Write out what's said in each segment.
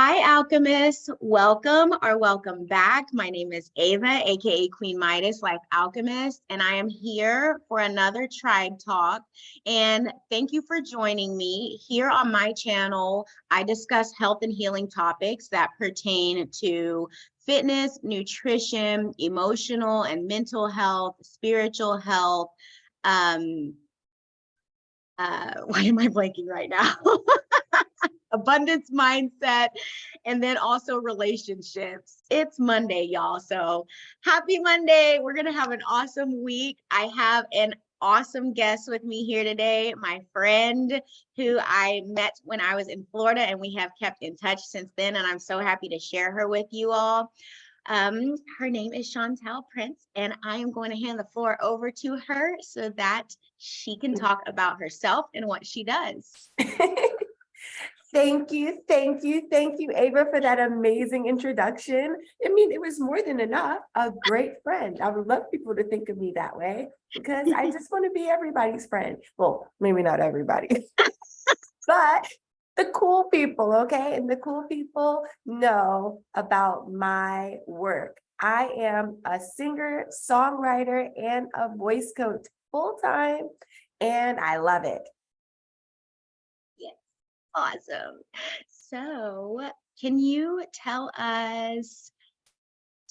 Hi, Alchemists. Welcome back. My name is Ava, aka Queen Midas, Life Alchemist, and I am here for another Tribe Talk. And thank you for joining me. Here on my channel, I discuss health and healing topics that pertain to fitness, nutrition, emotional and mental health, spiritual health. Why am I blanking right now? Abundance mindset, and then also relationships. It's Monday, y'all. So happy Monday. We're going to have an awesome week. I have an awesome guest with me here today, my friend who I met when I was in Florida, and we have kept in touch since then. And I'm so happy to share her with you all. Her name is Shontal Prince, and I am going to hand the floor over to her so that she can talk about herself and what she does. Thank you, Ava, for that amazing introduction. I mean, it was more than enough. A great friend. I would love people to think of me that way because I just want to be everybody's friend. Well, maybe not everybody, but the cool people, okay? And the cool people know about my work. I am a singer, songwriter, and a voice coach full-time, and I love it. Awesome. So can you tell us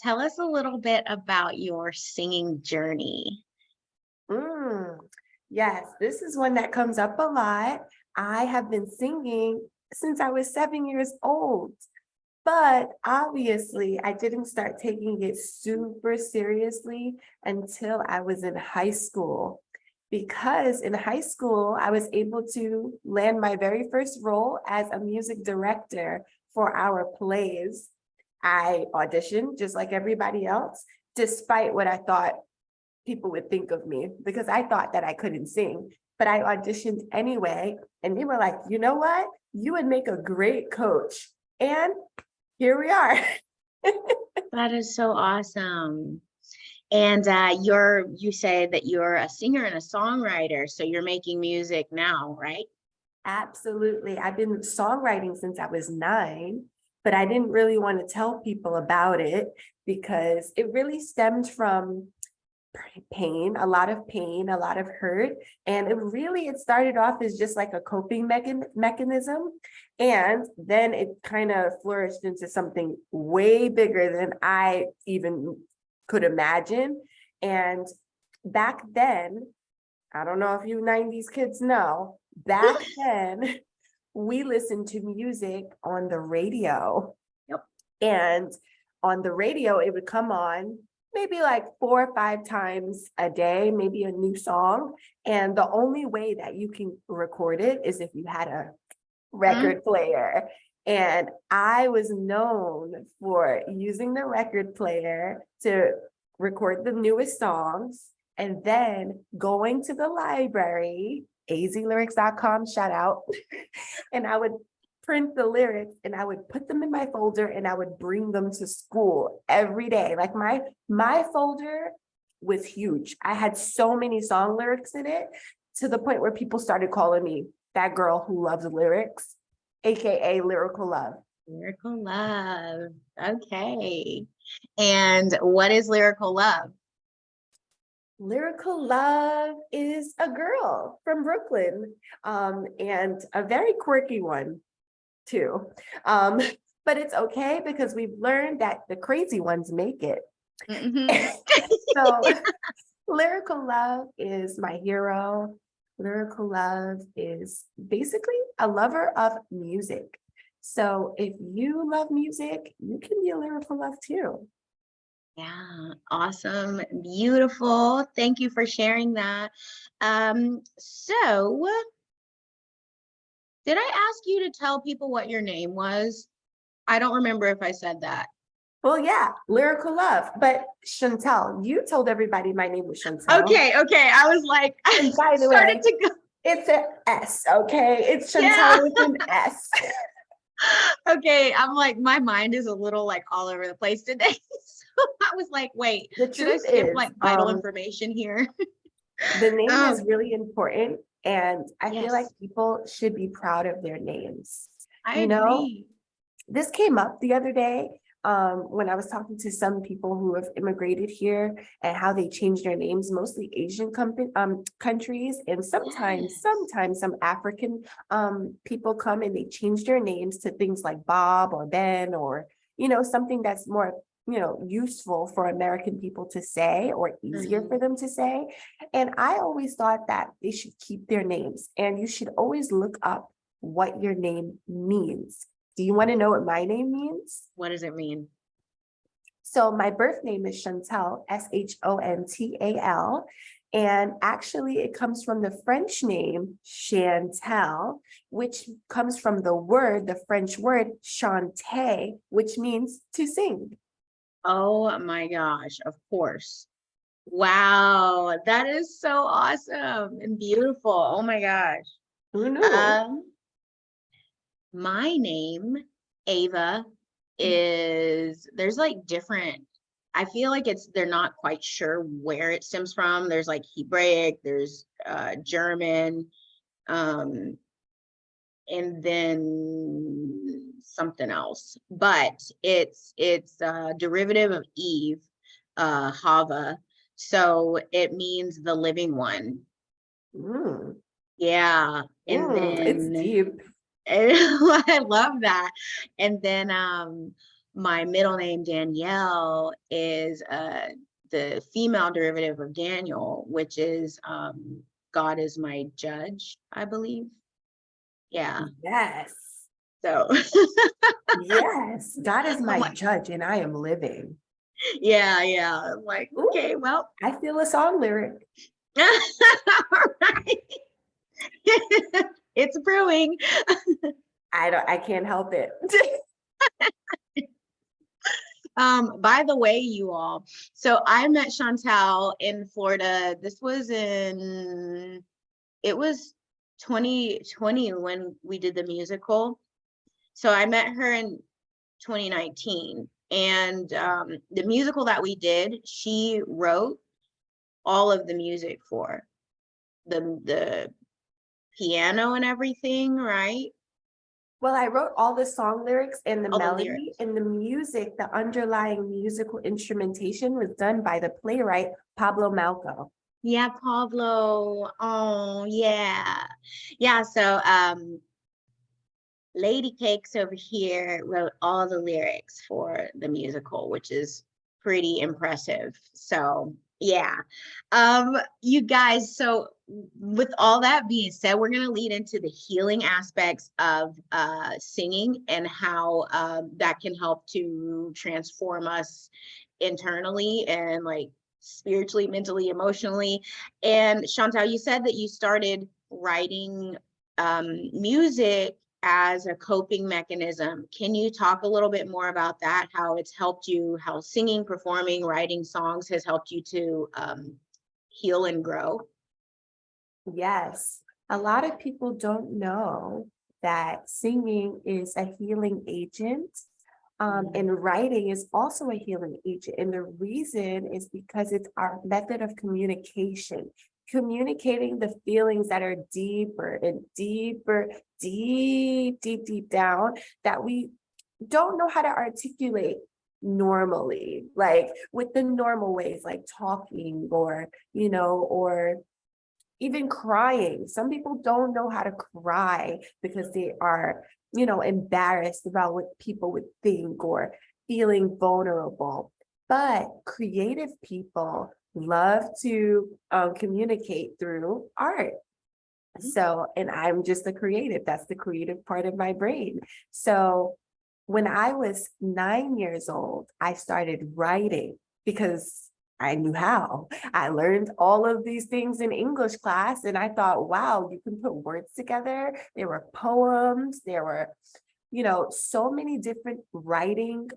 a little bit about your singing journey? Yes, this is one that comes up a lot. I have been singing since I was 7 years old, but obviously I didn't start taking it super seriously until I was in high school. Because in high school, I was able to land my very first role as a music director for our plays. I auditioned just like everybody else, despite what I thought people would think of me, because I thought that I couldn't sing, but I auditioned anyway. And they were like, you know what? You would make a great coach. And here we are. That is so awesome. And you say that you're a singer and a songwriter, so you're making music now, right? Absolutely. I've been songwriting since I was 9, but I didn't really want to tell people about it because it really stemmed from pain, a lot of hurt. And it started off as just like a coping mechanism. And then it kind of flourished into something way bigger than I even could imagine. And back then, I don't know if you 90s kids know, back then, we listened to music on the radio. Yep. And on the radio, it would come on maybe like 4 or 5 times a day, maybe a new song. And the only way that you can record it is if you had a record player. And I was known for using the record player to record the newest songs and then going to the library, azlyrics.com, shout out, and I would print the lyrics and I would put them in my folder and I would bring them to school every day. Like my folder was huge. I had so many song lyrics in it to the point where people started calling me that girl who loves lyrics, aka Lyrical Love. Lyrical Love. Okay. And what is Lyrical Love? Lyrical Love is a girl from Brooklyn, and a very quirky one too. But it's okay because we've learned that the crazy ones make it. So Lyrical Love is my hero. Lyrical Love is basically a lover of music. So if you love music, you can be a Lyrical Love too. Yeah, awesome, beautiful. Thank you for sharing that. So did I ask you to tell people what your name was? I don't remember if I said that. Well, yeah, Lyrical Love. But Shontal, you told everybody my name was Shontal. Okay. I was like, and by the way, it's an S, okay? It's Shontal with an S. Okay, I'm like, my mind is a little like all over the place today. So I was like, wait, did I skip like vital information here? The name is really important. And I feel like Yes. people should be proud of their names. I agree. This came up the other day when I was talking to some people who have immigrated here and how they changed their names, mostly Asian countries, and sometimes Yes. some African people come and they change their names to things like Bob or Ben, or something that's more useful for American people to say or easier for Mhm. them to say. And I always thought that they should keep their names, and you should always look up what your name means. Do you want to know what my name means? What does it mean? So my birth name is Shontal, Shontal. And actually it comes from the French name Chantal, which comes from the French word chanter, which means to sing. Oh my gosh, of course. Wow, that is so awesome and beautiful. Oh my gosh. Who knew? Um, my name, Ava, is there's like different, I feel like they're not quite sure where it stems from. There's like Hebraic, there's German, um, and then something else. But it's a derivative of Eve, Hava. So it means the living one. Mm, Yeah. And it's then deep. I love that. And then my middle name Danielle is the female derivative of Daniel, which is God is my judge, I believe. Yeah. Yes. So Yes. God is I'm my like, judge and I am living. yeah, yeah. I'm like, Ooh, okay, well. I feel a song lyric. All right. It's brewing. I can't help it. By the way, you all, so I met Shontal in Florida. It was 2020 when we did the musical. So I met her in 2019. And the musical that we did, she wrote all of the music for the piano and everything, right? Well, I wrote all the song lyrics and the All the melody, lyrics. and the music, the underlying musical instrumentation was done by the playwright Pablo Malco. Yeah, Pablo. Oh, yeah. Yeah, so Lady Cakes over here wrote all the lyrics for the musical, which is pretty impressive. So yeah. You guys, so with all that being said, we're gonna lead into the healing aspects of singing and how that can help to transform us internally and like spiritually, mentally, emotionally. And Shontal, you said that you started writing music as a coping mechanism. Can you talk a little bit more about that? How it's helped you, how singing, performing, writing songs has helped you to heal and grow? Yes, a lot of people don't know that singing is a healing agent. And writing is also a healing agent. And the reason is because it's our method of communication, communicating the feelings that are deeper and deeper, deep down that we don't know how to articulate normally, like with the normal ways, like talking or even crying. Some people don't know how to cry because they are, embarrassed about what people would think or feeling vulnerable. But creative people love to communicate through art. So, and I'm just a creative, that's the creative part of my brain. So when I was 9 years old, I started writing because I knew how. I learned all of these things in English class, and I thought, wow, you can put words together. There were poems, there were, so many different writing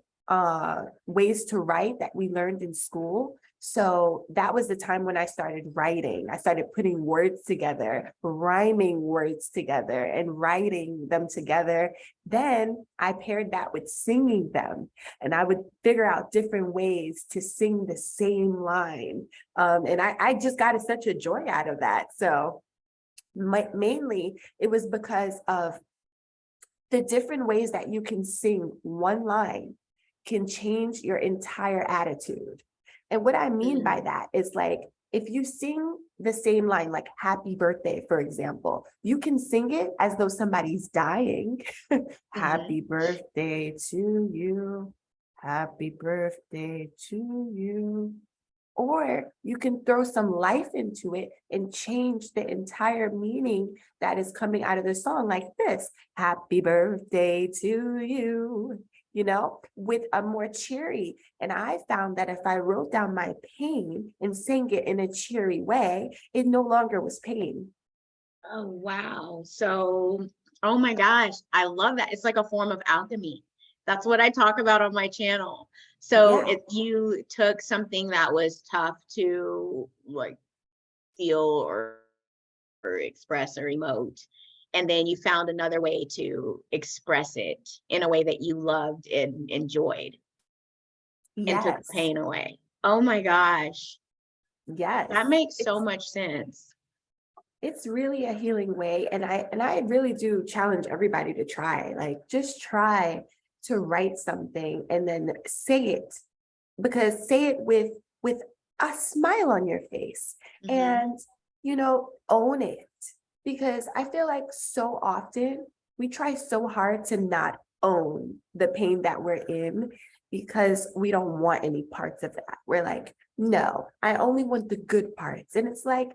ways to write that we learned in school. So that was the time when I started writing. I started putting words together, rhyming words together, and writing them together. Then I paired that with singing them, and I would figure out different ways to sing the same line. And I just got such a joy out of that. So mainly it was because of the different ways that you can sing one line can change your entire attitude. And what I mean by that is like, if you sing the same line, like happy birthday, for example, you can sing it as though somebody's dying. Happy birthday to you. Happy birthday to you. Or you can throw some life into it and change the entire meaning that is coming out of the song, like this: happy birthday to you, with a more cheery. And I found that if I wrote down my pain and sang it in a cheery way, it no longer was pain. Oh, wow. So, oh my gosh, I love that. It's like a form of alchemy. That's what I talk about on my channel. So Yeah. if you took something that was tough to like feel or express or emote, and then you found another way to express it in a way that you loved and enjoyed and took the Yes. pain away. Oh my gosh, Yes. that makes so It's much sense. it's really a healing way. And I really do challenge everybody to try. Like, just try to write something and then say it, because say it with a smile on your face, and own it. Because I feel like so often we try so hard to not own the pain that we're in, because we don't want any parts of that. We're like, no, I only want the good parts. And it's like,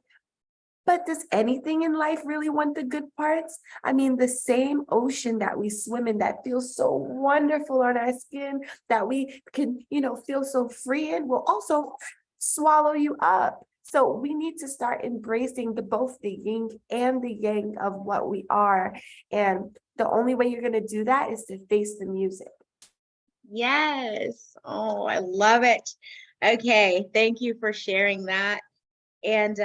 but does anything in life really want the good parts? I mean, the same ocean that we swim in that feels so wonderful on our skin, that we can, feel so free in, will also swallow you up. So we need to start embracing both the yin and the yang of what we are. And the only way you're going to do that is to face the music. Yes. Oh, I love it. Okay. Thank you for sharing that. And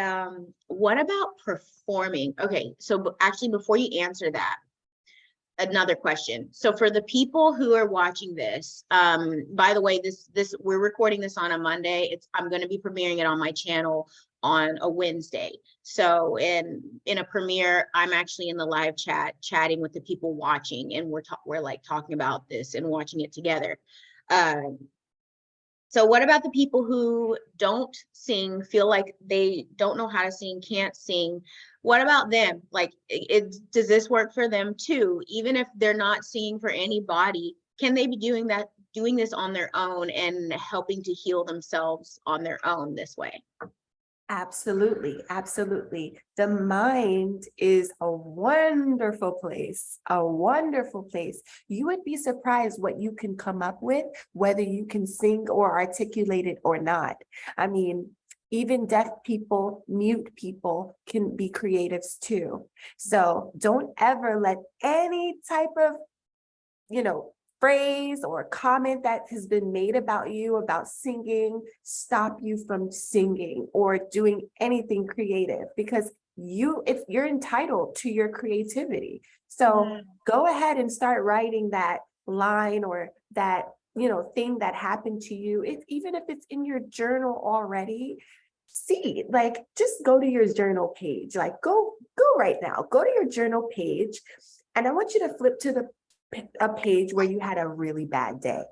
what about performing? Okay, so actually, before you answer that, another question. So for the people who are watching this, by the way, this we're recording this on a Monday. I'm going to be premiering it on my channel on a Wednesday. So in a premiere, I'm actually in the live chatting with the people watching, and we're like talking about this and watching it together. So what about the people who don't sing, feel like they don't know how to sing, can't sing? What about them? Like, does this work for them too? Even if they're not singing for anybody, can they be doing this on their own and helping to heal themselves on their own this way? Absolutely, absolutely. The mind is a wonderful place, a wonderful place. You would be surprised what you can come up with, whether you can sing or articulate it or not. I mean, even deaf people, mute people can be creatives too. So don't ever let any type of, phrase or comment that has been made about you about singing stop you from singing or doing anything creative, because you're entitled to your creativity. So go ahead and start writing that line or that thing that happened to you. Even if it's in your journal already, see, like, just go to your journal page. Like, go right now, go to your journal page, and I want you to flip to a page where you had a really bad day.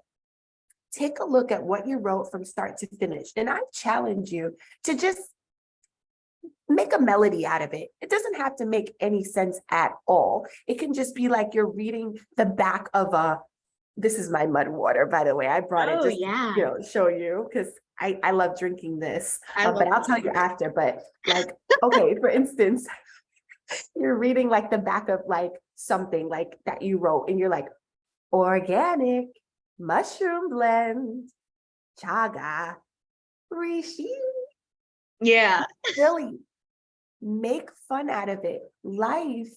Take a look at what you wrote from start to finish. And I challenge you to just make a melody out of it. It doesn't have to make any sense at all. It can just be like you're reading the back of this is my mud water, by the way. I brought it Oh just yeah, to, show you, because I love drinking this, I love but I'll tell you after. But like, okay, for instance, you're reading like the back of like something like that you wrote, and you're like, organic mushroom blend, chaga, rishi. yeah. Really make fun out of it. Life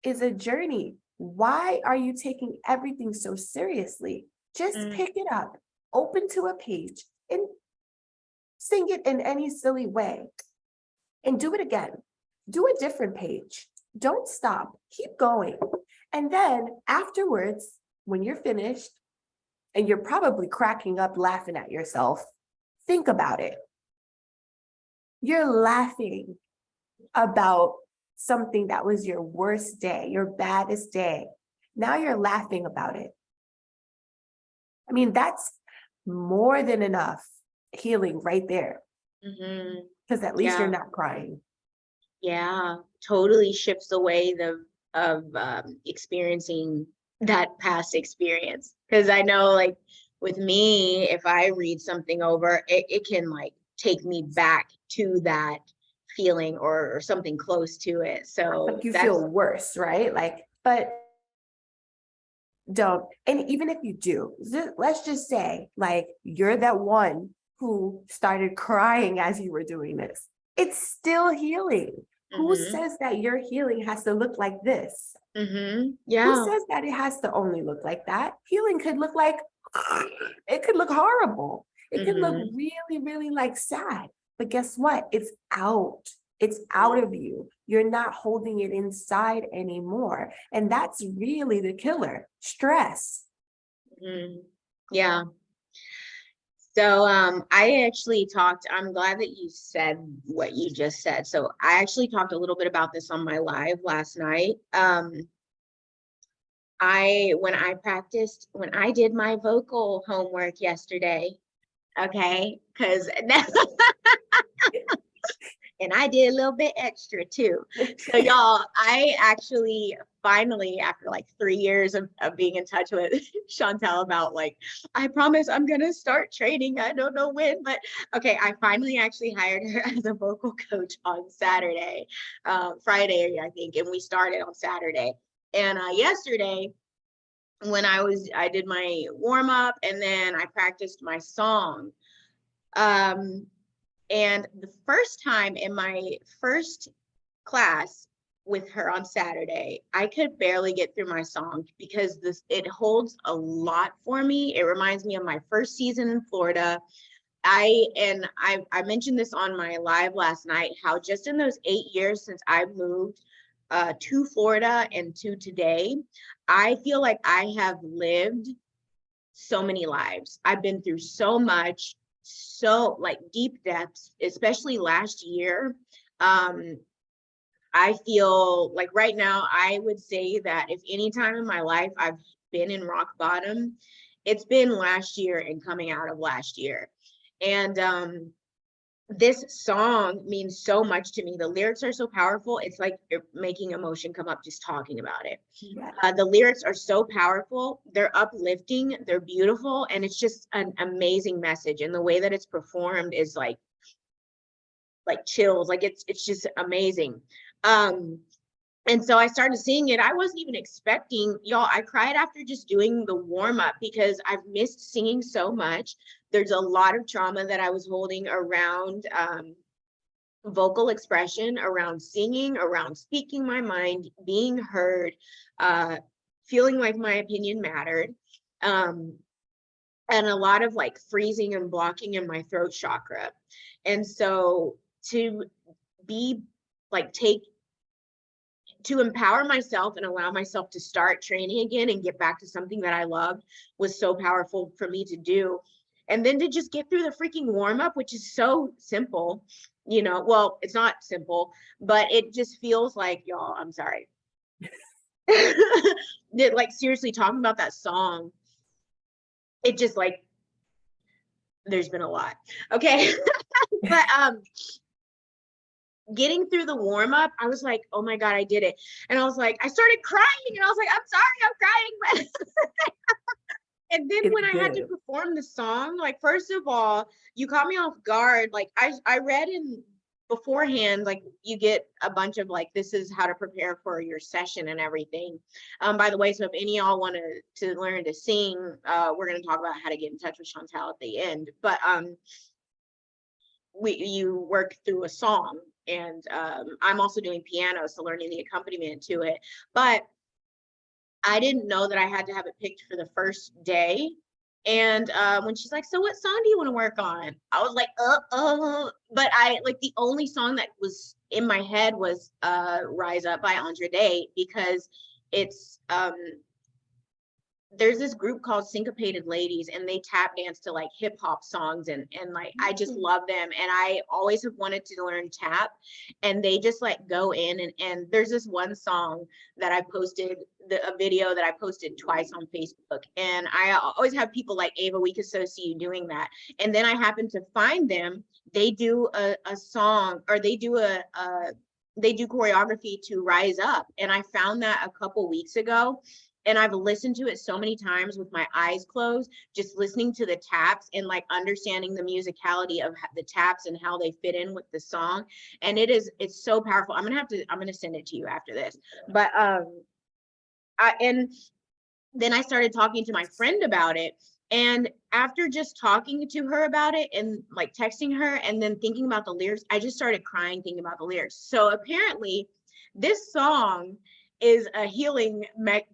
is a journey. Why are you taking everything so seriously? Just pick it up, open to a page, and sing it in any silly way. And do it again. Do a different page. Don't stop. Keep going. And then afterwards, when you're finished, and you're probably cracking up, laughing at yourself, think about it. You're laughing about something that was your worst day, your baddest day. Now you're laughing about it. I mean, that's more than enough healing right there. Because at least you're not crying. Yeah, totally shifts the way of experiencing that past experience. Because I know, like, with me, if I read something over, it can like take me back to that feeling or something close to it. So Like you that's feel worse, right? Like, but don't. And even if you do, let's just say, like, you're that one who started crying as you were doing this. It's still healing. Who says that your healing has to look like this? Who yeah. says that it has to only look like that? Healing could look like, it could look horrible. It could look really, really like sad. But guess what? It's out. It's out of you. You're not holding it inside anymore. And that's really the killer, stress. Yeah. So I actually talked, I'm glad that you said what you just said. So I actually talked a little bit about this on my live last night. When I did my vocal homework yesterday, okay, because and I did a little bit extra too. So y'all, I actually finally, after like 3 years of being in touch with Shontal about like, I promise I'm gonna start training. I don't know when, but okay, I finally actually hired her as a vocal coach on Saturday, Friday, I think, and we started on Saturday. And yesterday, when I did my warm up and then I practiced my song. And the first time in my first class with her on Saturday, I could barely get through my song because it holds a lot for me. It reminds me of my first season in Florida. I mentioned this on my live last night, how just in those 8 years since I moved to Florida and to today, I feel like I have lived so many lives. I've been through so much, so like deep depths, especially last year. I feel like right now, I would say that if any time in my life I've been in rock bottom, it's been last year and coming out of last year. And this song means so much to me. The lyrics are so powerful. It's like you're making emotion come up just talking about it. The lyrics are so powerful. They're uplifting. They're beautiful. And it's just an amazing message. And the way that it's performed is like chills. Like it's just amazing. And so I started singing it. I wasn't even expecting, y'all, I cried after just doing the warm up because I've missed singing so much. There's a lot of trauma that I was holding around vocal expression, around singing, around speaking my mind, being heard, feeling like my opinion mattered. And a lot of like freezing and blocking in my throat chakra. And so to be like, to empower myself and allow myself to start training again and get back to something that I loved was so powerful for me to do. And then to just get through the freaking warm up, which is so simple, well, it's not simple, but it just feels like, y'all, I'm sorry. Like seriously talking about that song, it just like, there's been a lot. Okay. But getting through the warm up, I was like, oh my God, I did it. And I was like, I started crying and I was like, I'm sorry, I'm crying. And then when I had to perform the song, like, first of all, you caught me off guard. Like I read in beforehand, like you get a bunch of like, this is how to prepare for your session and everything. By the way, so if any of y'all want to learn to sing, we're going to talk about how to get in touch with Shontal at the end. But you work through a song, and I'm also doing piano, so learning the accompaniment to it. But I didn't know that I had to have it picked for the first day. And when she's like, so what song do you want to work on? I was like, but I like, the only song that was in my head was Rise Up by Andre Day, because it's there's this group called Syncopated Ladies, and they tap dance to like hip hop songs, and like I just love them, and I always have wanted to learn tap, and they just like go in, and there's this one song that I posted, a video that I posted twice on Facebook, and I always have people like, Ava, we could so see you doing that, and then I happen to find them. They do a song, or they do they do choreography to Rise Up, and I found that a couple weeks ago, and I've listened to it so many times with my eyes closed, just listening to the taps and like understanding the musicality of the taps and how they fit in with the song. And it's so powerful. I'm gonna send it to you after this. But and then I started talking to my friend about it. And after just talking to her about it and like texting her and then thinking about the lyrics, I just started crying thinking about the lyrics. So apparently this song is a healing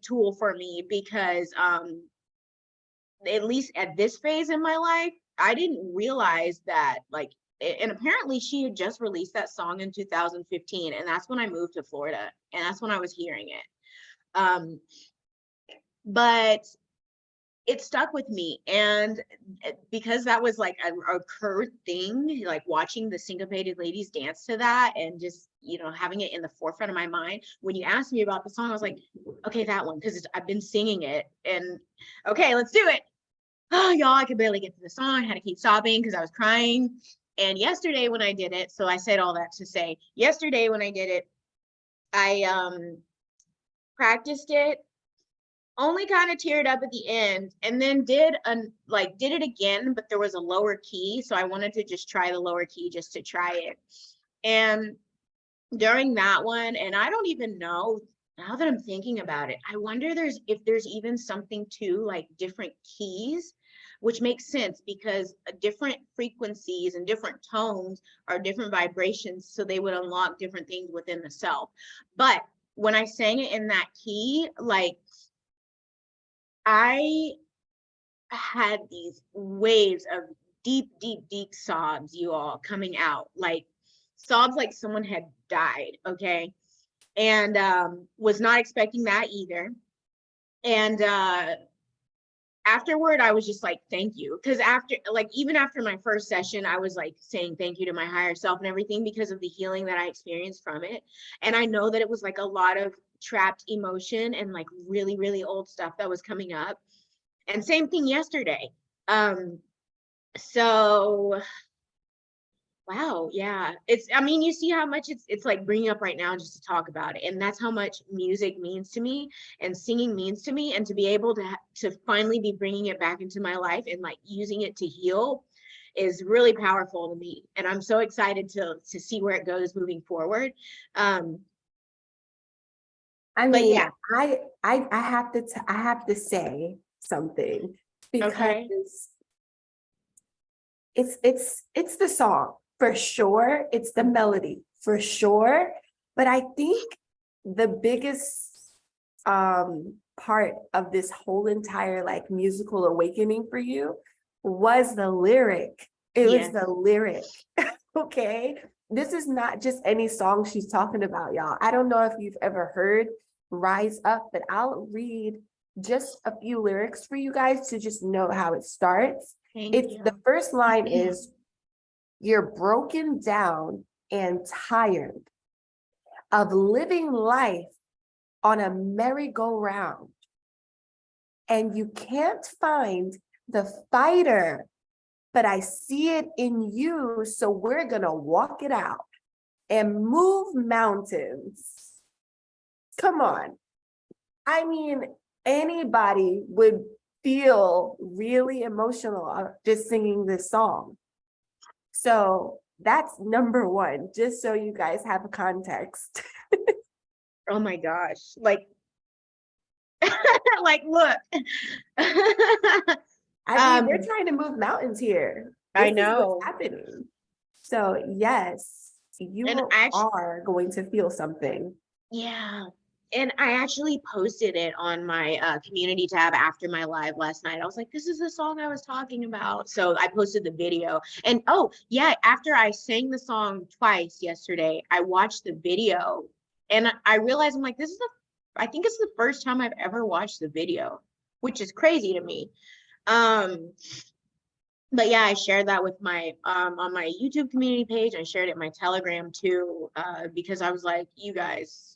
tool for me, because at least at this phase in my life, I didn't realize that, like, and apparently she had just released that song in 2015, and that's when I moved to Florida, and that's when I was hearing it. But it stuck with me, and because that was like a current thing, like watching the Syncopated Ladies dance to that, and just, you know, having it in the forefront of my mind. When you asked me about the song, I was like, okay, that one, because I've been singing it, and okay, let's do it. Oh, y'all, I could barely get to the song. I had to keep sobbing because I was crying. And yesterday when I did it, so I said all that to say, yesterday when I did it, I practiced it, only kind of teared up at the end, and then did it again, but there was a lower key, so I wanted to just try the lower key just to try it. And during that one, and I don't even know, now that I'm thinking about it, I wonder if there's even something to like different keys, which makes sense because different frequencies and different tones are different vibrations, so they would unlock different things within the self. But when I sang it in that key, like, I had these waves of deep, deep, deep sobs, you all, coming out, like sobs like someone had died, okay? And was not expecting that either. And afterward, I was just like, thank you. Because even after my first session, I was like saying thank you to my higher self and everything because of the healing that I experienced from it. And I know that it was like a lot of trapped emotion and like really, really old stuff that was coming up. And same thing yesterday. So wow, yeah. I mean, you see how much it's like bringing up right now just to talk about it. And that's how much music means to me and singing means to me. And to be able to finally be bringing it back into my life and like using it to heal is really powerful to me. And I'm so excited to see where it goes moving forward. I But mean, yeah, I have to say something because okay. it's the song for sure. It's the melody for sure. But I think the biggest part of this whole entire like musical awakening for you was the lyric. It was Yes. the lyric. Okay. This is not just any song she's talking about, y'all. I don't know if you've ever heard Rise Up, but I'll read just a few lyrics for you guys to just know how it starts. The first line is, you're broken down and tired of living life on a merry-go-round, and you can't find the fighter, but I see it in you, so we're gonna walk it out and move mountains. Come on. I mean, anybody would feel really emotional just singing this song. So that's number one, just so you guys have a context. Oh my gosh. Like, like, look. I mean, we're trying to move mountains here. I This is know. what's happening. So yes, you And are going to feel something. yeah. And I actually posted it on my community tab after my live last night. I was like, this is the song I was talking about. So I posted the video. And oh, yeah, after I sang the song twice yesterday, I watched the video and I realized, I'm like, I think it's the first time I've ever watched the video, which is crazy to me. But yeah, I shared that with my on my YouTube community page. I shared it in my Telegram too, because I was like, you guys,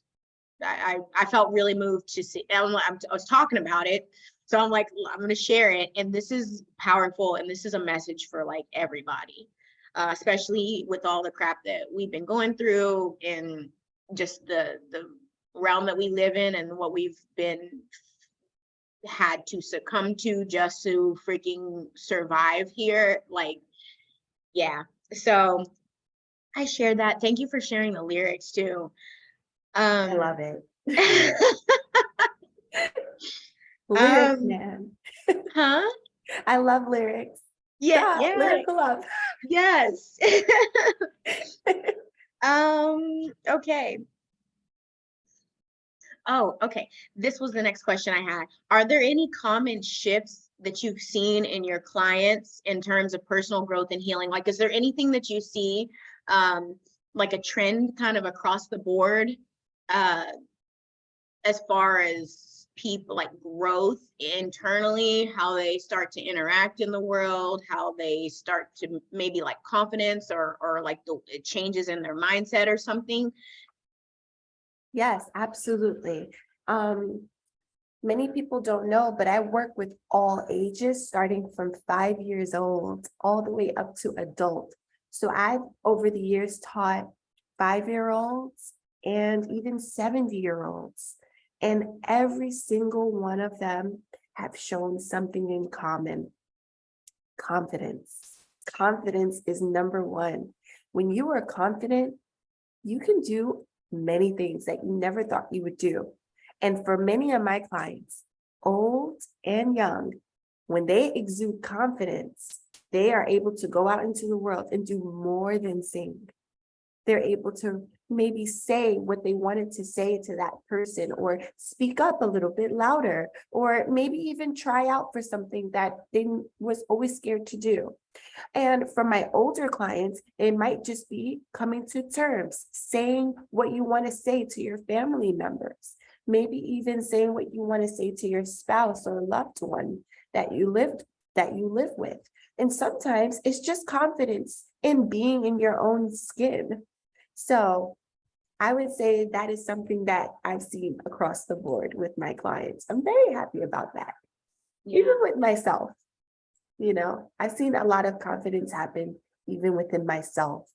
I felt really moved to see. I was talking about it, so I'm like, I'm going to share it, and this is powerful, and this is a message for like everybody, especially with all the crap that we've been going through, and just the realm that we live in, and what we've been had to succumb to just to freaking survive here. Like, yeah. So I shared that. Thank you for sharing the lyrics too. I love it. Lyrics, man. Huh? I love lyrics. Yeah, yeah. Lyrical love. Yes. Okay. Oh, okay. This was the next question I had. Are there any common shifts that you've seen in your clients in terms of personal growth and healing? Like, is there anything that you see, like a trend kind of across the board, as far as people like growth internally, how they start to interact in the world, how they start to maybe like confidence or like the changes in their mindset or something? Yes, absolutely. Many people don't know, but I work with all ages, starting from 5 years old all the way up to adult. So I've over the years taught 5-year-olds and even 70-year-olds. And every single one of them have shown something in common. Confidence. Confidence is number one. When you are confident, you can do many things that you never thought you would do. And for many of my clients, old and young, when they exude confidence, they are able to go out into the world and do more than sing. They're able to maybe say what they wanted to say to that person, or speak up a little bit louder, or maybe even try out for something that they was always scared to do. And for my older clients, it might just be coming to terms, saying what you want to say to your family members, maybe even saying what you want to say to your spouse or loved one that you live with. And sometimes it's just confidence in being in your own skin. So I would say that is something that I've seen across the board with my clients. I'm very happy about that. Yeah. Even with myself, I've seen a lot of confidence happen even within myself.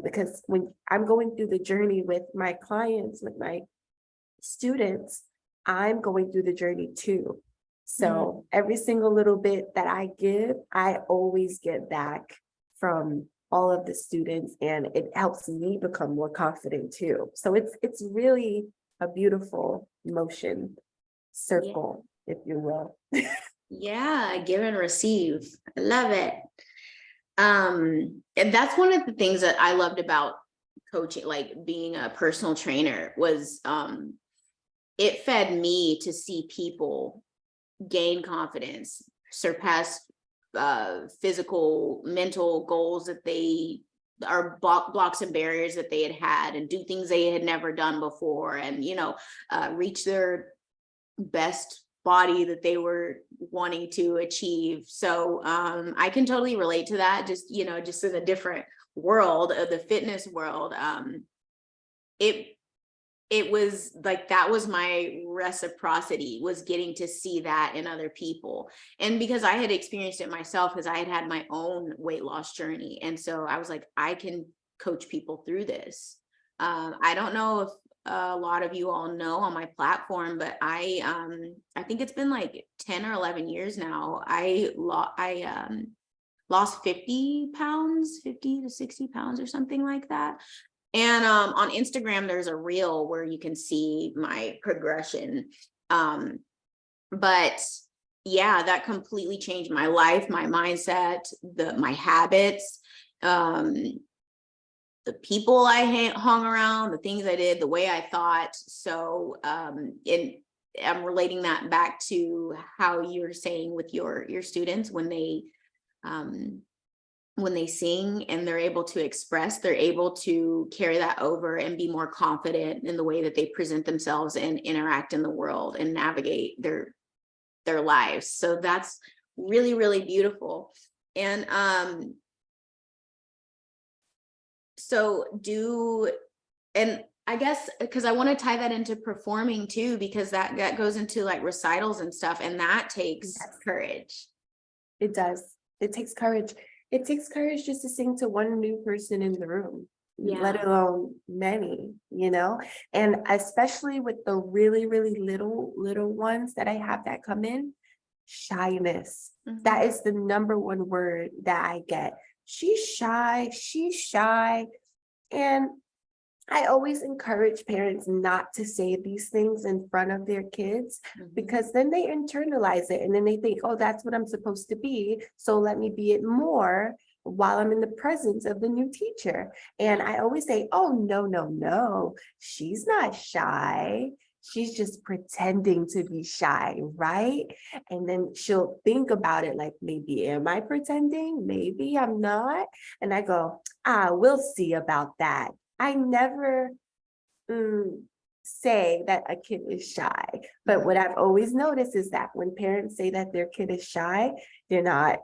Because when I'm going through the journey with my clients, with my students, I'm going through the journey too. So every single little bit that I give, I always get back from all of the students, and it helps me become more confident too. So it's really a beautiful motion circle, if you will. Yeah, give and receive. I love it. And that's one of the things that I loved about coaching, like being a personal trainer, was it fed me to see people gain confidence, surpass physical, mental goals that they are blocks and barriers that they had, and do things they had never done before, and reach their best body that they were wanting to achieve. So I can totally relate to that, just in a different world of the fitness world. It was like, that was my reciprocity, was getting to see that in other people. And because I had experienced it myself, because I had my own weight loss journey. And so I was like, I can coach people through this. I don't know if a lot of you all know on my platform, but I think it's been like 10 or 11 years now. I lost 50 to 60 pounds or something like that. And on Instagram, there's a reel where you can see my progression. But yeah, that completely changed my life, my mindset, my habits, the people I hung around, the things I did, the way I thought. So I'm relating that back to how you're saying with your students, when they sing and they're able to express, they're able to carry that over and be more confident in the way that they present themselves and interact in the world and navigate their their lives. So that's really, really beautiful. And and I guess, because I want to tie that into performing too, because that goes into like recitals and stuff, and that takes courage. It does. It takes courage. It takes courage just to sing to one new person in the room, let alone many, and especially with the really, really little ones that I have that come in, shyness. That is the number one word that I get. She's shy. And I always encourage parents not to say these things in front of their kids, because then they internalize it and then they think, oh, that's what I'm supposed to be, so let me be it more while I'm in the presence of the new teacher. And I always say, oh, no, she's not shy. She's just pretending to be shy, right? And then she'll think about it like, maybe am I pretending? Maybe I'm not. And I go, we'll see about that. I never say that a kid is shy, but what I've always noticed is that when parents say that their kid is shy, they're not.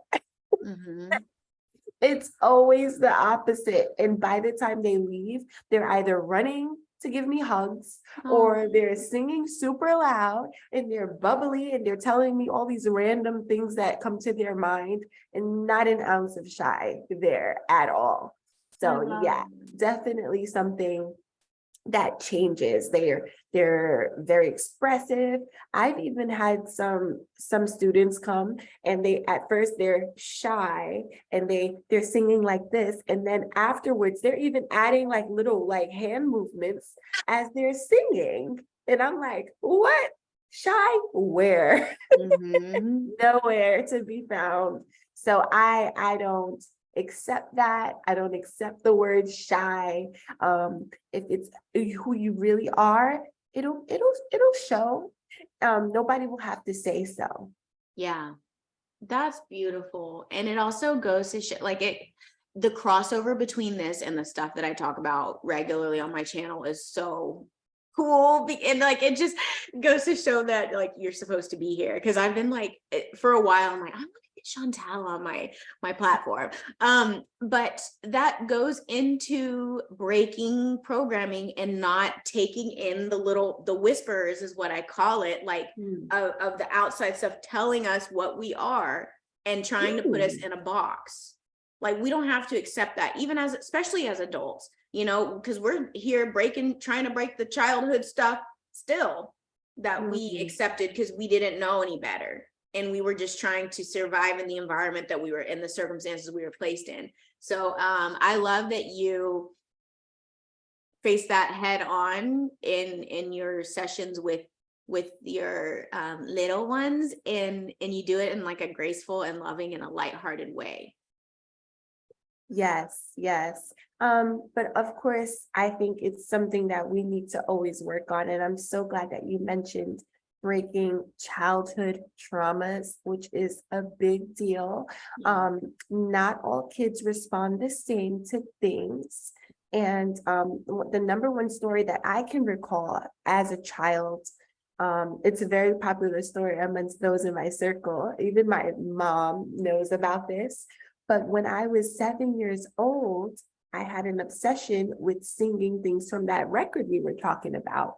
It's always the opposite. And by the time they leave, they're either running to give me hugs, or they're singing super loud and they're bubbly and they're telling me all these random things that come to their mind, and not an ounce of shy there at all. So yeah, definitely something that changes. They're very expressive. I've even had some students come and at first they're shy and they're singing like this, and then afterwards they're even adding like little like hand movements as they're singing, and I'm like, what? Shy? Where? Nowhere to be found. So I don't accept that. I don't accept the word shy. If it's who you really are, it'll show. Nobody will have to say so. Yeah, that's beautiful. And it also goes to the crossover between this and the stuff that I talk about regularly on my channel is so cool. And like, it just goes to show that like you're supposed to be here. Cause I've been like, for a while, I'm like, I'm Shontal on my platform. But that goes into breaking programming and not taking in the whispers is what I call it, like of the outside stuff telling us what we are and trying to put us in a box. Like, we don't have to accept that, even especially as adults, because we're here trying to break the childhood stuff still that we accepted because we didn't know any better. And we were just trying to survive in the environment that we were in, the circumstances we were placed in. So I love that you face that head on in your sessions with your little ones, and you do it in like a graceful and loving and a lighthearted way. Yes. But of course, I think it's something that we need to always work on. And I'm so glad that you mentioned breaking childhood traumas, which is a big deal. Not all kids respond the same to things. And the number one story that I can recall as a child, it's a very popular story amongst those in my circle. Even my mom knows about this. But when I was 7 years old, I had an obsession with singing things from that record we were talking about.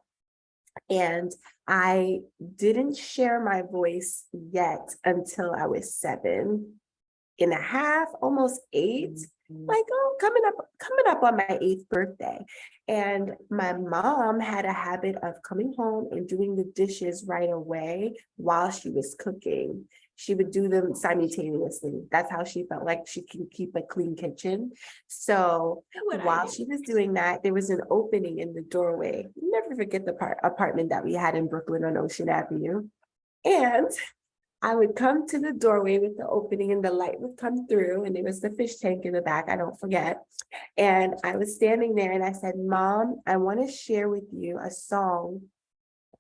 And I didn't share my voice yet until I was 7.5, almost 8. Like, coming up on my 8th birthday. And my mom had a habit of coming home and doing the dishes right away while she was cooking. She would do them simultaneously. That's how she felt like she can keep a clean kitchen. So while she was doing that, there was an opening in the doorway. Never forget the apartment that we had in Brooklyn on Ocean Avenue. And I would come to the doorway with the opening and the light would come through, and there was the fish tank in the back, I don't forget. And I was standing there and I said, Mom, I want to share with you a song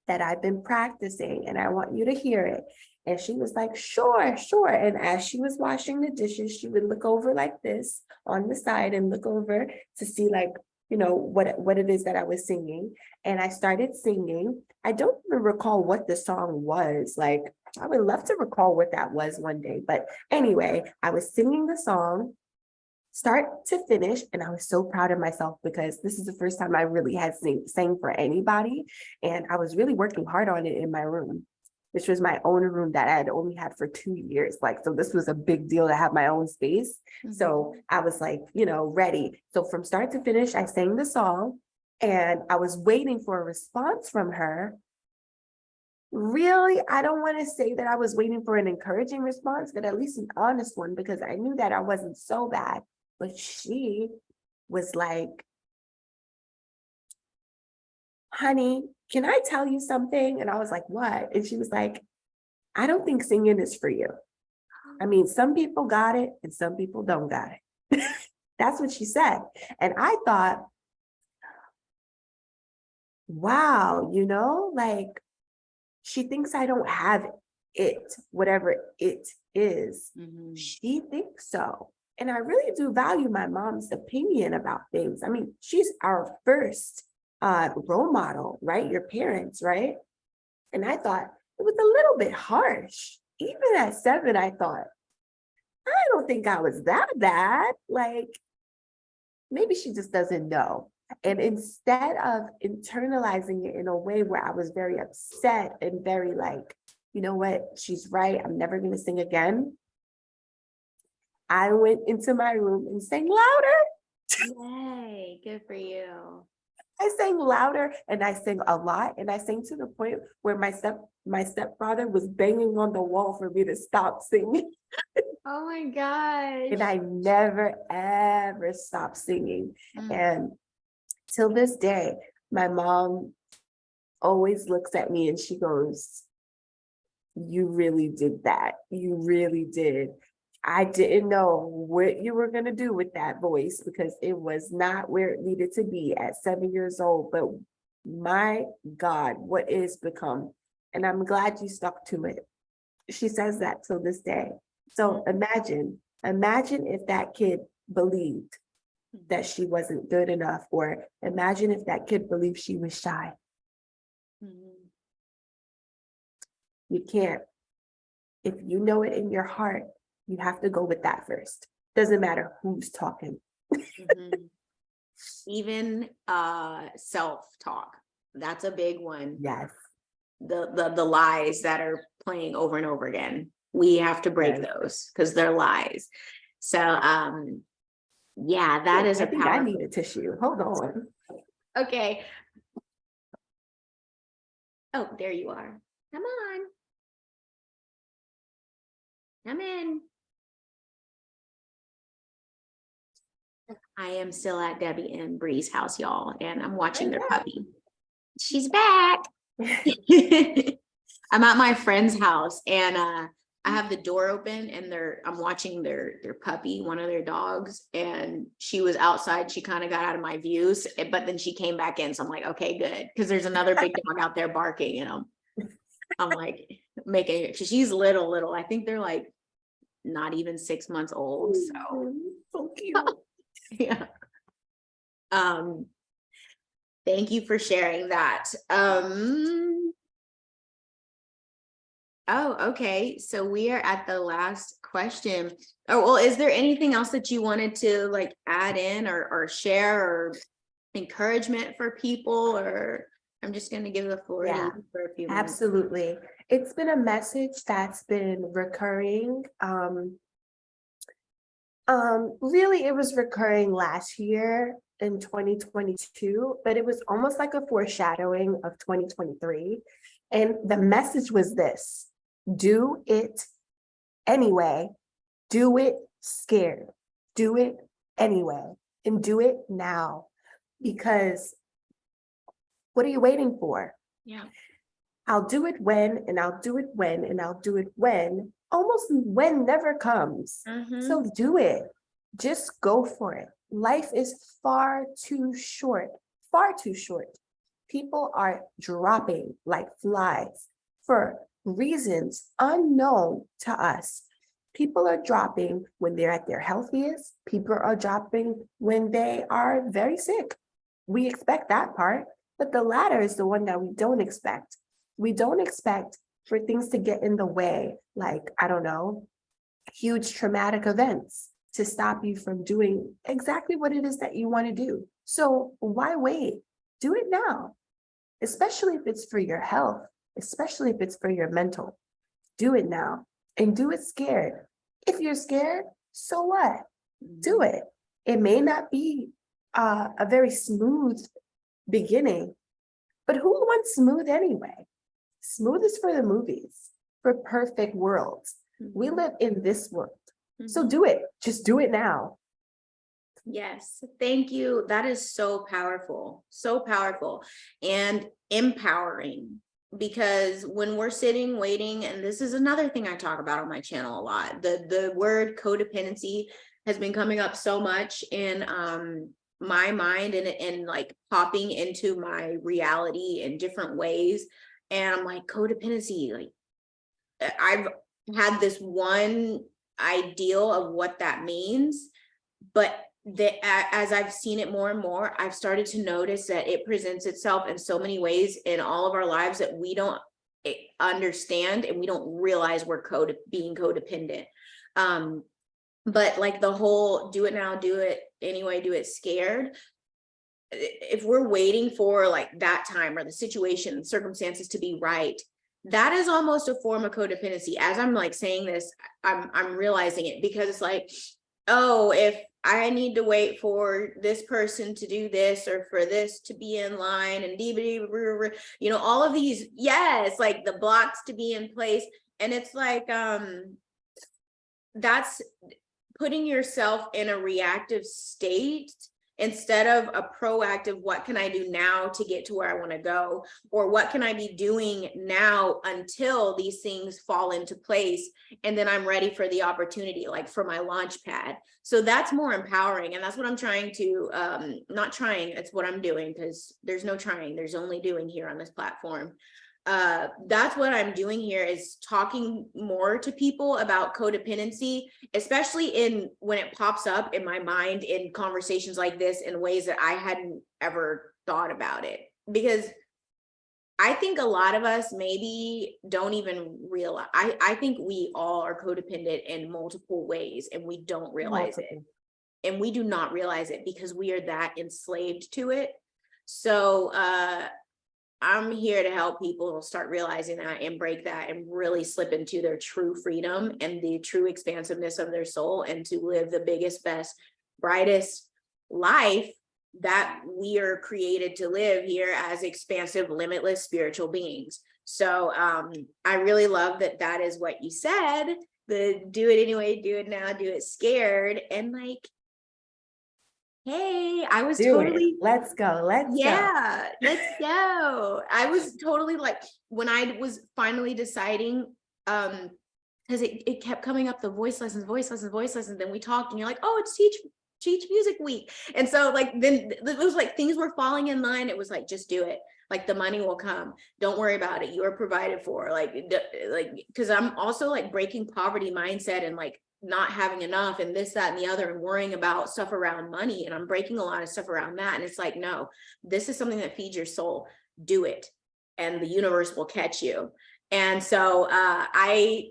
that I've been practicing and I want you to hear it. And she was like, sure. And as she was washing the dishes, she would look over like this on the side and look over to see like, what it is that I was singing. And I started singing. I don't even recall what the song was. Like, I would love to recall what that was one day. But anyway, I was singing the song start to finish, and I was so proud of myself because this is the first time I really had sang for anybody. And I was really working hard on it in my room, which was my own room that I had only had for 2 years. Like, so this was a big deal to have my own space. So I was like, ready. So from start to finish, I sang the song and I was waiting for a response from her. Really, I don't want to say that I was waiting for an encouraging response, but at least an honest one, because I knew that I wasn't so bad. But she was like, honey, can I tell you something? And I was like, what? And she was like, I don't think singing is for you. I mean, some people got it and some people don't got it. That's what she said. And I thought, wow, like she thinks I don't have it, whatever it is. She thinks so. And I really do value my mom's opinion about things. I mean, she's our first role model, right? Your parents, right? And I thought it was a little bit harsh. Even at 7, I thought, I don't think I was that bad. Like, maybe she just doesn't know. And instead of internalizing it in a way where I was very upset and very like, you know what, she's right, I'm never going to sing again, I went into my room and sang louder. Yay, good for you. I sang louder and I sang a lot. And I sang to the point where my stepfather was banging on the wall for me to stop singing. Oh my gosh. And I never, ever stopped singing. And till this day, my mom always looks at me and she goes, you really did that. You really did. I didn't know what you were going to do with that voice because it was not where it needed to be at 7 years old. But my God, what it has become. And I'm glad you stuck to it. She says that till this day. So imagine if that kid believed that she wasn't good enough, or imagine if that kid believed she was shy. You can't. If you know it in your heart, you have to go with that first. Doesn't matter who's talking. Even self-talk, that's a big one. Yes. The lies that are playing over and over again, we have to break those because they're lies. So yeah, that is I think I need a tissue. Hold on. Okay. Oh, there you are. Come on. Come in. I am still at Debbie and Bree's house, y'all, and I'm watching their puppy. She's back. I'm at my friend's house and I have the door open and I'm watching their puppy, one of their dogs, and she was outside. She kind of got out of my views, but then she came back in. So I'm like, okay, good. Because there's another big dog out there barking, I'm like making it. She's little. I think they're like not even 6 months old. So cute. Yeah. Thank you for sharing that. Oh, okay. So we are at the last question. Oh, well, is there anything else that you wanted to like add in or share or encouragement for people? Or I'm just going to give the floor to you for a few minutes. Absolutely. It's been a message that's been recurring. Really, it was recurring last year in 2022, but it was almost like a foreshadowing of 2023. And the message was this: do it anyway, do it scared, do it anyway, and do it now. Because what are you waiting for? Yeah. I'll do it when, and I'll do it when, and I'll do it when. Almost when never comes. So do it. Just go for it. Life is far too short, far too short. People are dropping like flies for reasons unknown to us. People are dropping when they're at their healthiest. People are dropping when they are very sick. We expect that part, but the latter is the one that we don't expect. We don't expect for things to get in the way, like, I don't know, huge traumatic events to stop you from doing exactly what it is that you want to do. So why wait? Do it now, especially if it's for your health, especially if it's for your mental. Do it now and do it scared. If you're scared, so what? Do it. It may not be a very smooth beginning, but who wants smooth anyway? Smooth is for the movies, for perfect worlds. We live in this world. So do it. Just do it now. Yes, thank you. That is so powerful and empowering, because when we're sitting waiting, and this is another thing I talk about on my channel a lot, the word codependency has been coming up so much in my mind and like popping into my reality in different ways. And I'm like, codependency, like I've had this one ideal of what that means, but as I've seen it more and more, I've started to notice that it presents itself in so many ways in all of our lives that we don't understand, and we don't realize we're being codependent. But like the whole do it now, do it anyway, do it scared. If we're waiting for like that time or the situation, circumstances to be right, that is almost a form of codependency. As I'm like saying this, I'm realizing it, because it's like, oh, if I need to wait for this person to do this or for this to be in line and you know, all of these, yes, like the blocks to be in place. And it's like, that's putting yourself in a reactive state instead of a proactive, what can I do now to get to where I want to go? Or what can I be doing now until these things fall into place? And then I'm ready for the opportunity, like for my launch pad. So that's more empowering. And that's what I'm trying to, not trying, it's what I'm doing, because there's no trying, there's only doing here on this platform. That's what I'm doing here, is talking more to people about codependency, especially in when it pops up in my mind in conversations like this in ways that I hadn't ever thought about it. Because I think a lot of us maybe don't even realize, I think we all are codependent in multiple ways, and we don't realize it. And we do not realize it because we are that enslaved to it. So I'm here to help people start realizing that and break that and really slip into their true freedom and the true expansiveness of their soul, and to live the biggest, best, brightest life that we are created to live here as expansive, limitless spiritual beings. So I really love that that is what you said, the do it anyway, do it now, do it scared. And like, hey, I was totally, let's go. Let's go. I was totally like, when I was finally deciding, because it kept coming up, the voice lessons. Then we talked and you're like, oh, it's teach music week. And so like, then it was like things were falling in line. It was like, just do it. Like the money will come. Don't worry about it. You are provided for. Like, because I'm also like breaking poverty mindset and like not having enough and this, that, and the other, and worrying about stuff around money. And I'm breaking a lot of stuff around that. And it's like, no, this is something that feeds your soul. Do it. And the universe will catch you. And so I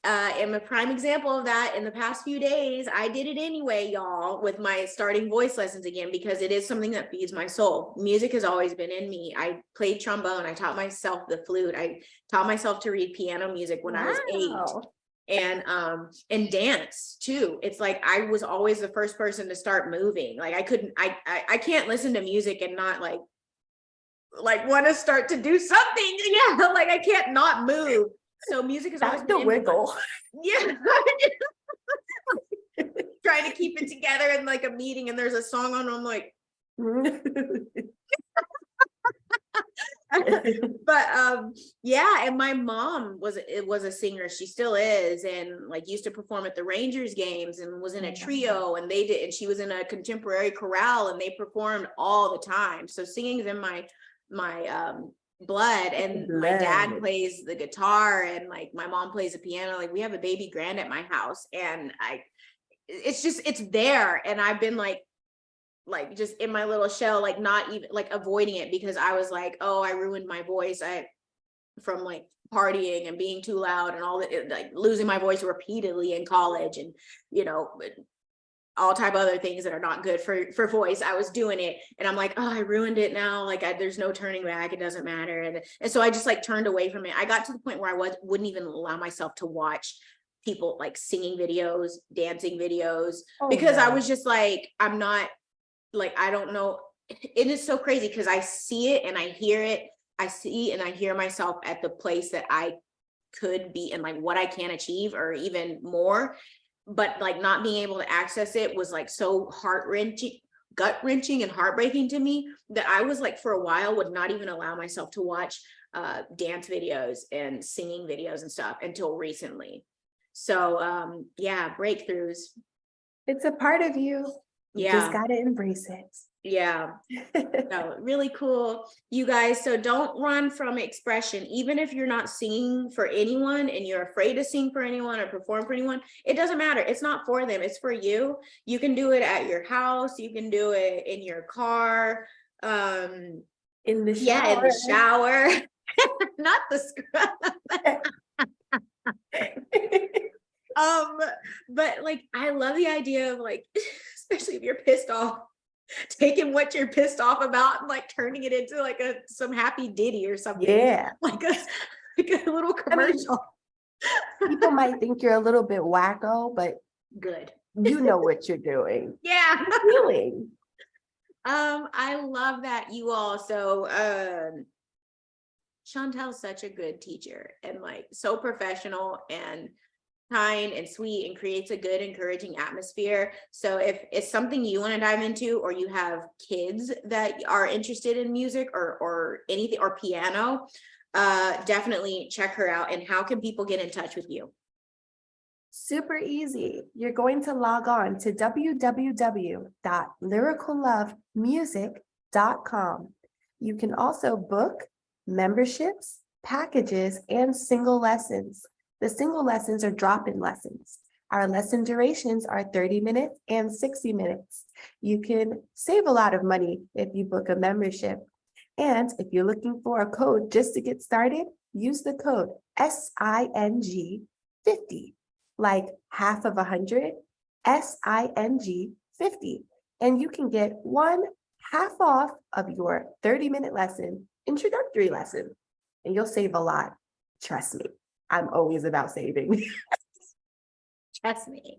am a prime example of that. In the past few days, I did it anyway, y'all, with my starting voice lessons again, because it is something that feeds my soul. Music has always been in me. I played trombone. I taught myself the flute. I taught myself to read piano music when I was 8. And dance too. It's like I was always the first person to start moving. Like I can't listen to music and not like want to start to do something. Yeah, like I can't not move. So music is always the wiggle. Yeah. Trying to keep it together in like a meeting and there's a song on, I'm like but yeah, and my mom was a singer. She still is, and like used to perform at the Rangers games and was in a trio, and she was in a contemporary chorale, and they performed all the time. So singing is in my blood, and my dad plays the guitar, and like my mom plays the piano. Like we have a baby grand at my house, and it's there. And I've been like just in my little shell, like not even like avoiding it, because I was like, oh, I ruined my voice. from like partying and being too loud and all that, like losing my voice repeatedly in college and, you know, all type of other things that are not good for voice. I was doing it and I'm like, oh, I ruined it now. Like there's no turning back. It doesn't matter. And so I just like turned away from it. I got to the point where I wouldn't even allow myself to watch people like singing videos, dancing videos, because I was just like, I'm not like, I don't know. It is so crazy because I see it and I hear it. I see and I hear myself at the place that I could be and like what I can achieve or even more. But like not being able to access it was like so heart-wrenching, gut-wrenching and heartbreaking to me that I was like for a while would not even allow myself to watch dance videos and singing videos and stuff until recently. So yeah, breakthroughs. It's a part of you. You just gotta embrace it. Yeah. So really cool, you guys. So don't run from expression, even if you're not singing for anyone and you're afraid to sing for anyone or perform for anyone. It doesn't matter. It's not for them. It's for you. You can do it at your house. You can do it in your car. In the shower. Yeah, in the shower. Not the scrub. But like I love the idea of like, especially if you're pissed off, taking what you're pissed off about and like turning it into like some happy ditty or something. Yeah. Like a little commercial. I mean, people might think you're a little bit wacko, but good. You know what you're doing. Yeah. Feeling. I love that, you all. So Shontal's such a good teacher and like so professional and kind and sweet and creates a good, encouraging atmosphere. So if it's something you want to dive into, or you have kids that are interested in music or anything or piano, definitely check her out. And how can people get in touch with you? Super easy. You're going to log on to www.lyricallovemusic.com. You can also book memberships, packages, and single lessons. The single lessons are drop-in lessons. Our lesson durations are 30 minutes and 60 minutes. You can save a lot of money if you book a membership. And if you're looking for a code just to get started, use the code SING50, like half of 100, SING50. And you can get one half off of your 30-minute lesson, introductory lesson, and you'll save a lot. Trust me. I'm always about saving. Trust me.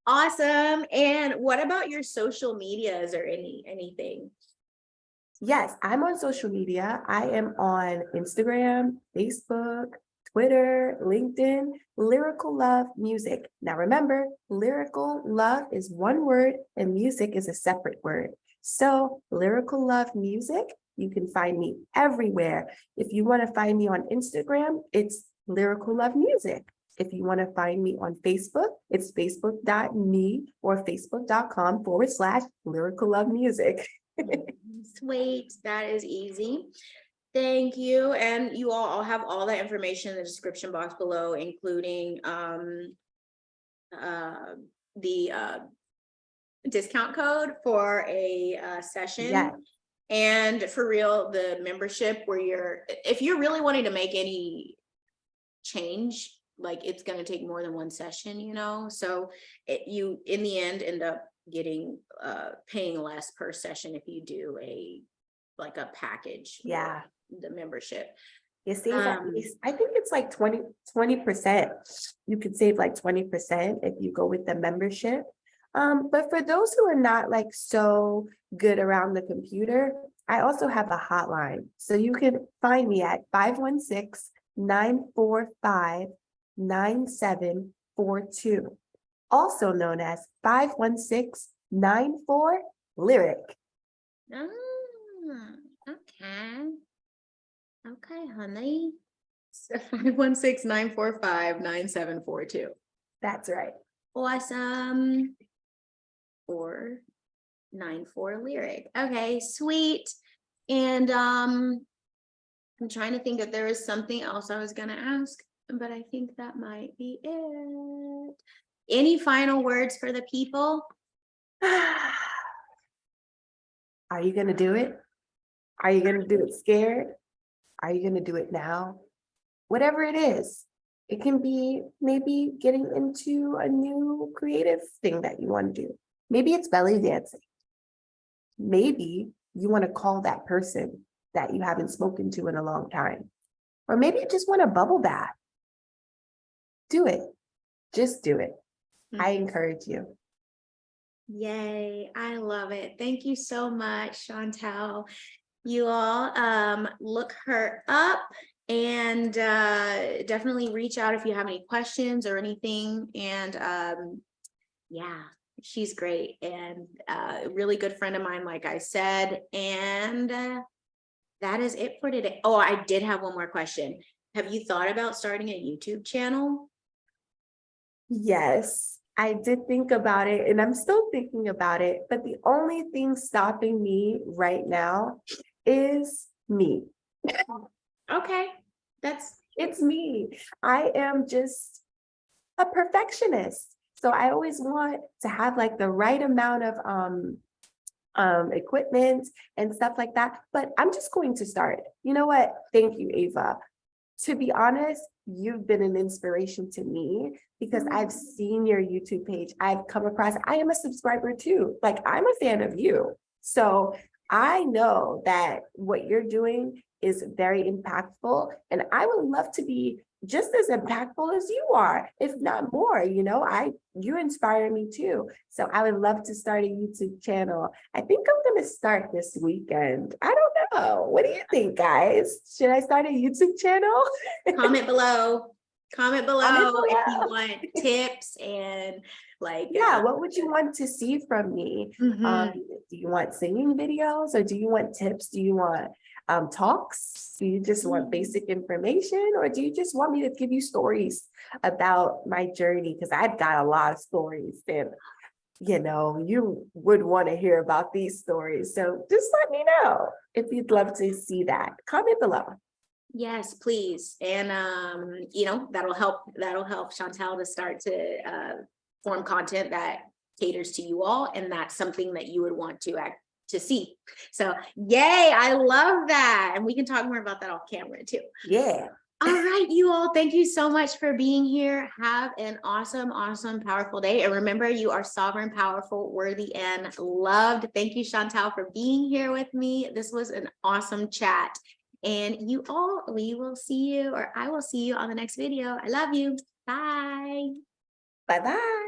Awesome. And what about your social medias or anything? Yes, I'm on social media. I am on Instagram, Facebook, Twitter, LinkedIn, Lyrical Love Music. Now remember, Lyrical Love is one word and music is a separate word. So Lyrical Love Music, you can find me everywhere. If you want to find me on Instagram, it's Lyrical Love Music. If you want to find me on Facebook, it's facebook.me or facebook.com/Lyrical Love Music. Sweet, that is easy. Thank you. And you all, I'll have all that information in the description box below, including the discount code for a session. Yes. And for real, the membership where if you're really wanting to make any change, like it's going to take more than one session, you know, so you in the end end up getting paying less per session if you do a package. Yeah. The membership. You save at least, I think it's like 20%. You could save like 20% if you go with the membership. But for those who are not like so good around the computer, I also have a hotline. So you can find me at 516-945-9742, also known as 516-94-LYRIC. Okay. Okay, honey. 516-945-9742. That's right. Awesome. Or 94-LYRIC. Okay, sweet. And I'm trying to think if there is something else I was gonna ask, but I think that might be it. Any final words for the people? Are you gonna do it? Are you gonna do it scared? Are you going to do it now? Whatever it is, it can be maybe getting into a new creative thing that you want to do. Maybe it's belly dancing. Maybe you want to call that person that you haven't spoken to in a long time. Or maybe you just want a bubble bath. Do it. Just do it. I encourage you. Yay, I love it. Thank you so much, Shontal. You all look her up and definitely reach out if you have any questions or anything. And yeah, she's great and a really good friend of mine, like I said. And that is it for today. Oh, I did have one more question. Have you thought about starting a YouTube channel? Yes, I did think about it and I'm still thinking about it, but the only thing stopping me right now is me. Okay, It's me. I am just a perfectionist. So I always want to have like the right amount of equipment and stuff like that, but I'm just going to start. You know what? Thank you, Ava. To be honest, you've been an inspiration to me because I've seen your YouTube page. I've come across, I am a subscriber too. Like I'm a fan of you. So I know that what you're doing is very impactful and I would love to be just as impactful as you are, if not more. You inspire me too. So I would love to start a YouTube channel. I think I'm going to start this weekend. I don't know. What do you think, guys? Should I start a YouTube channel? comment below. Comment below if you below. want tips and like Yeah, what would you want to see from me? Do you want singing videos or do you want tips? Do you want talks? Do you just want basic information or do you just want me to give you stories about my journey? Because I've got a lot of stories and you would want to hear about these stories. So just let me know if you'd love to see that. Comment below. Yes, please. And that'll help Shontal to start to form content that caters to you all, and that's something that you would want to see. So yay, I love that. And we can talk more about that off camera too. Yeah. All right, you all, thank you so much for being here. Have an awesome, awesome, powerful day. And remember, you are sovereign, powerful, worthy, and loved. Thank you, Shontal, for being here with me. This was an awesome chat. And you all, we will see you, or I will see you on the next video. I love you. Bye. Bye-bye.